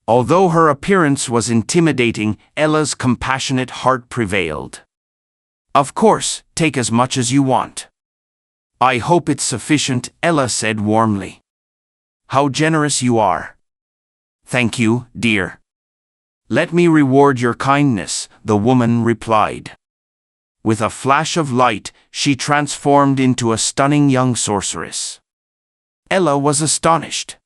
Although her appearance was intimidating, Ella's compassionate heart prevailed. "Of course, take as much as you want." "I hope it's sufficient," Ella said warmly. "How generous you are." "Thank you, dear." "Let me reward your kindness," the woman replied. With a flash of light, she transformed into a stunning young sorceress. Ella was astonished.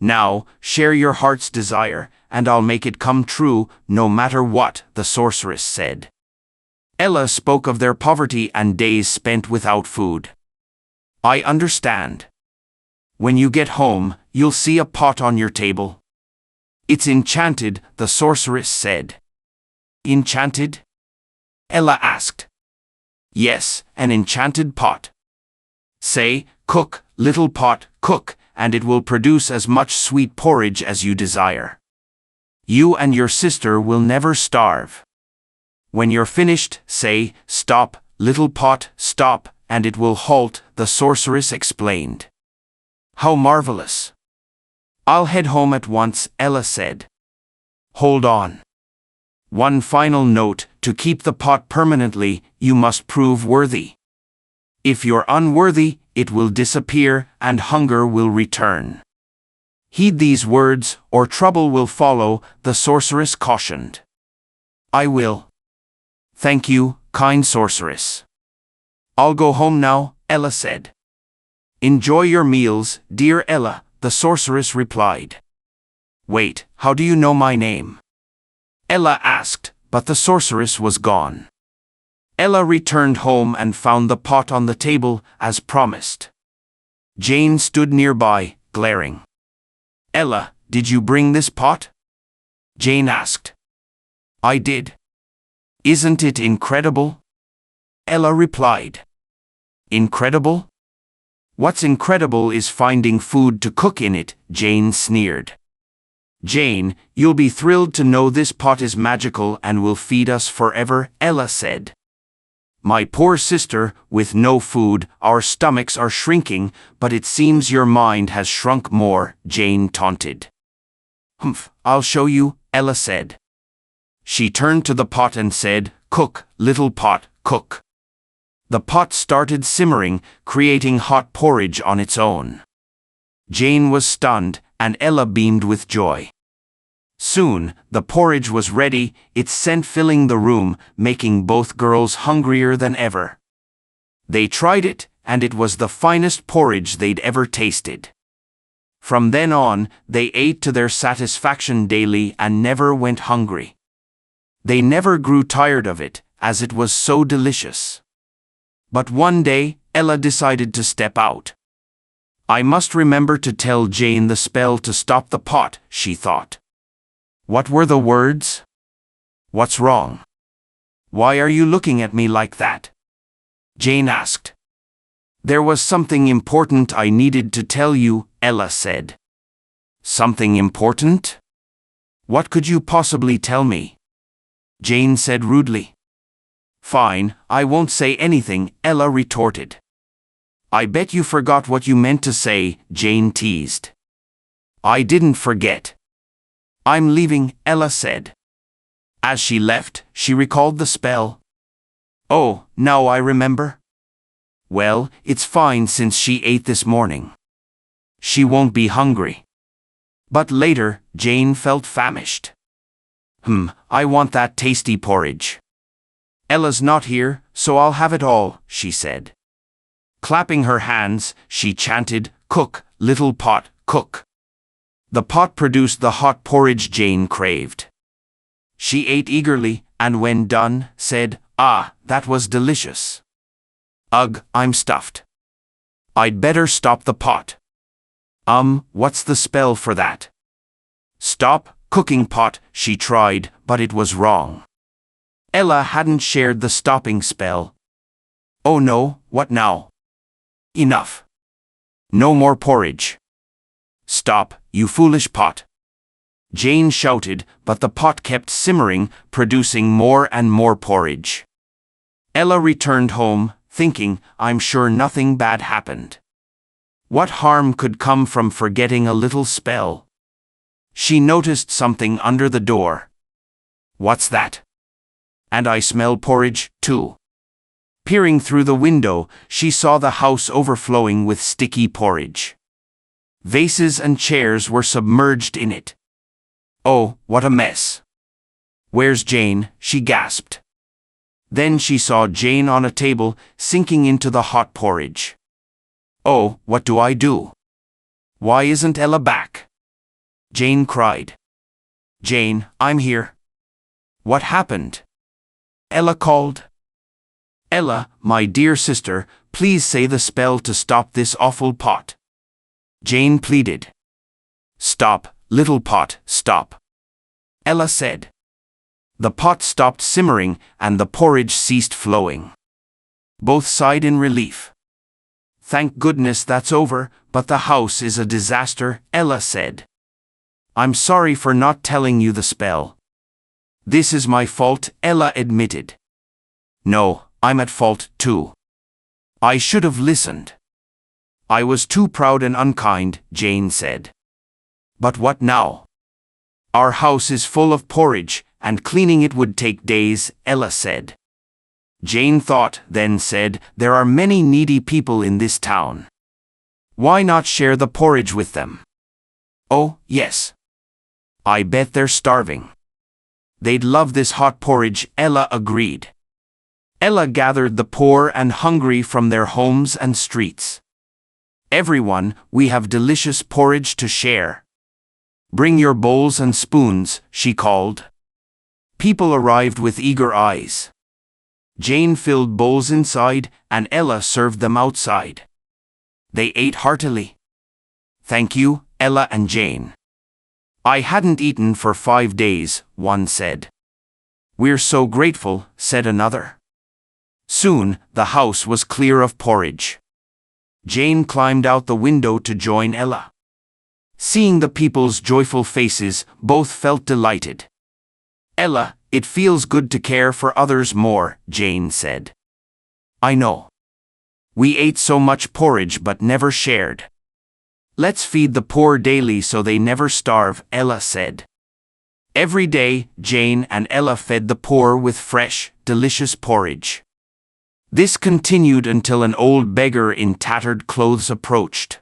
"Now, share your heart's desire, and I'll make it come true, no matter what," the sorceress said. Ella spoke of their poverty and days spent without food. "I understand. When you get home, you'll see a pot on your table." "It's enchanted," the sorceress said. "Enchanted?" Ella asked. "Yes, an enchanted pot. Say, 'Cook, little pot, cook,' and it will produce as much sweet porridge as you desire. You and your sister will never starve. When you're finished, say, 'Stop, little pot, stop,' and it will halt," the sorceress explained. "How marvelous." "I'll head home at once," Ella said. "Hold on. One final note: to keep the pot permanently, you must prove worthy. If you're unworthy, it will disappear and hunger will return. Heed these words, or trouble will follow," the sorceress cautioned. "I will. Thank you, kind sorceress." "I'll go home now," Ella said. "Enjoy your meals, dear Ella," the sorceress replied. "Wait, how do you know my name?" Ella asked, but the sorceress was gone. Ella returned home and found the pot on the table, as promised. Jane stood nearby, glaring. "Ella, did you bring this pot?" Jane asked. "I did." "Isn't it incredible?" Ella replied. "Incredible? What's incredible is finding food to cook in it," Jane sneered. "Jane, you'll be thrilled to know this pot is magical and will feed us forever," Ella said. "My poor sister, with no food, our stomachs are shrinking, but it seems your mind has shrunk more," Jane taunted. "Humph, I'll show you," Ella said. She turned to the pot and said, "Cook, little pot, cook." The pot started simmering, creating hot porridge on its own. Jane was stunned, and Ella beamed with joy. Soon, the porridge was ready, its scent filling the room, making both girls hungrier than ever. They tried it, and it was the finest porridge they'd ever tasted. From then on, they ate to their satisfaction daily and never went hungry. They never grew tired of it, as it was so delicious. But one day, Ella decided to step out. "I must remember to tell Jane the spell to stop the pot," she thought. What were the words? "What's wrong? Why are you looking at me like that?" Jane asked. "There was something important I needed to tell you," Ella said. "Something important? What could you possibly tell me?" Jane said rudely. "Fine, I won't say anything," Ella retorted. "I bet you forgot what you meant to say," Jane teased. "I didn't forget. I'm leaving," Ella said. As she left, she recalled the spell. "Oh, now I remember. Well, it's fine since she ate this morning. She won't be hungry." But later, Jane felt famished. I want that tasty porridge." "Ella's not here, so I'll have it all," she said. Clapping her hands, she chanted, "Cook, little pot, cook." The pot produced the hot porridge Jane craved. She ate eagerly, and when done, said, "Ah, that was delicious. Ugh, I'm stuffed. I'd better stop the pot." What's the spell for that?" "Stop cooking pot," she tried, but it was wrong. Ella hadn't shared the stopping spell. "Oh no, what now?" "Enough. No more porridge." "Stop, you foolish pot." Jane shouted, but the pot kept simmering, producing more and more porridge. Ella returned home, thinking, "I'm sure nothing bad happened. What harm could come from forgetting a little spell?" She noticed something under the door. What's that? And I smell porridge, too. Peering through the window, she saw the house overflowing with sticky porridge. Vases and chairs were submerged in it. Oh, what a mess. Where's Jane? She gasped. Then she saw Jane on a table, sinking into the hot porridge. Oh, what do I do? Why isn't Ella back? Jane cried. Jane, I'm here. What happened? Ella called. Ella, my dear sister, please say the spell to stop this awful pot. Jane pleaded. Stop, little pot, stop. Ella said. The pot stopped simmering and the porridge ceased flowing. Both sighed in relief. Thank goodness that's over, but the house is a disaster, Ella said. I'm sorry for not telling you the spell. This is my fault, Ella admitted. No, I'm at fault too. I should have listened. I was too proud and unkind, Jane said. But what now? Our house is full of porridge, and cleaning it would take days, Ella said. Jane thought, then said, there are many needy people in this town. Why not share the porridge with them? Oh, yes. I bet they're starving. They'd love this hot porridge, Ella agreed. Ella gathered the poor and hungry from their homes and streets. Everyone, we have delicious porridge to share. Bring your bowls and spoons, she called. People arrived with eager eyes. Jane filled bowls inside, and Ella served them outside. They ate heartily. Thank you, Ella and Jane. I hadn't eaten for 5 days, one said. We're so grateful, said another. Soon, the house was clear of porridge. Jane climbed out the window to join Ella. Seeing the people's joyful faces, both felt delighted. Ella, it feels good to care for others more, Jane said. I know. We ate so much porridge but never shared. Let's feed the poor daily so they never starve, Ella said. Every day, Jane and Ella fed the poor with fresh, delicious porridge. This continued until an old beggar in tattered clothes approached.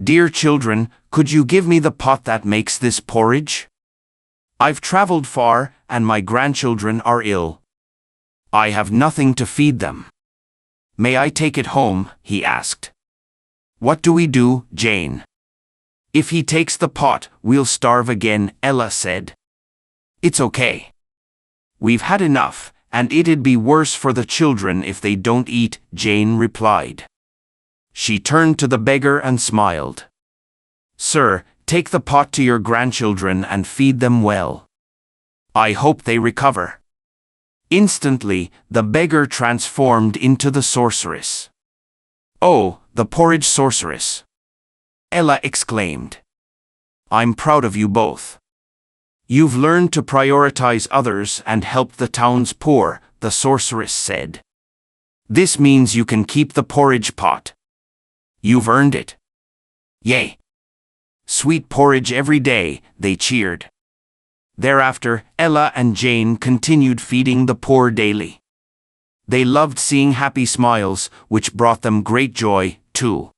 Dear children, could you give me the pot that makes this porridge? I've traveled far, and my grandchildren are ill. I have nothing to feed them. May I take it home? He asked. What do we do, Jane? If he takes the pot, we'll starve again, Ella said. It's okay. We've had enough, and it'd be worse for the children if they don't eat, Jane replied. She turned to the beggar and smiled. Sir, take the pot to your grandchildren and feed them well. I hope they recover. Instantly, the beggar transformed into the sorceress. Oh, the porridge sorceress! Ella exclaimed. I'm proud of you both. You've learned to prioritize others and help the town's poor, the sorceress said. This means you can keep the porridge pot. You've earned it. Yay! Sweet porridge every day, they cheered. Thereafter, Ella and Jane continued feeding the poor daily. They loved seeing happy smiles, which brought them great joy, too.